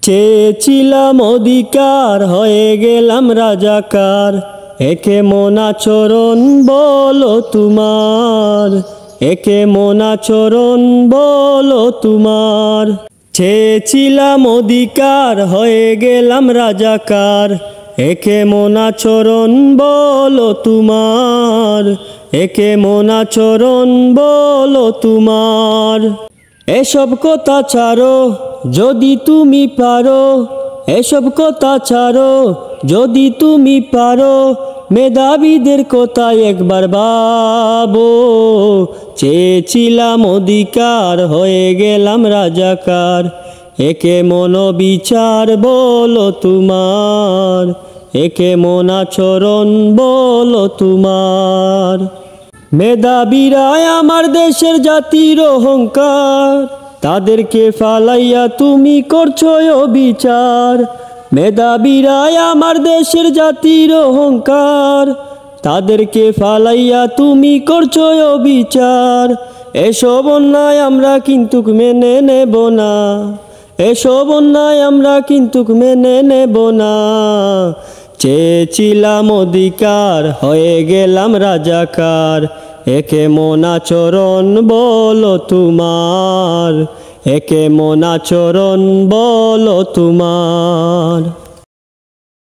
চেয়েছিলাম অধিকার হয়ে গেলাম রাজাকার, একে মন আচরণ বলো তোমার, একে মন আচরণ বলো তোমার। চেয়েছিলাম অধিকার হয়ে গেলাম রাজাকার, একে মন আচরণ বলো তোমার, একে মন আচরণ বলো তোমার। এসব কথা ছাড়ো যদি তুমি পারো, এসব কথা ছাড়ো যদি তুমি পারো, মেধাবীদের কথা একবার ভাবো। চেয়েছিলাম অধিকার হয়ে গেলাম রাজাকার, একে মন বিচার বলো তোমার, একে মন আচরণ বলো তোমার। মেধাবীরাই আমার দেশের জাতির অহংকার, তাদেরকে ফালাইয়া তুমি করছো অবিচার। মেধাবীরাই আমার দেশের জাতির অহংকার, তাদেরকে ফালাইয়া তুমি করছো অবিচার। এসব অন্যায় আমরা কিন্তু মেনে নেব না, এসব অন্যায় আমরা কিন্তু মেনে নেব না। চেয়েছিলাম অধিকার হয়ে গেলাম রাজাকার, একে মন আচরণ বলো তোমার, একে মন আচরণ বলো তোমার।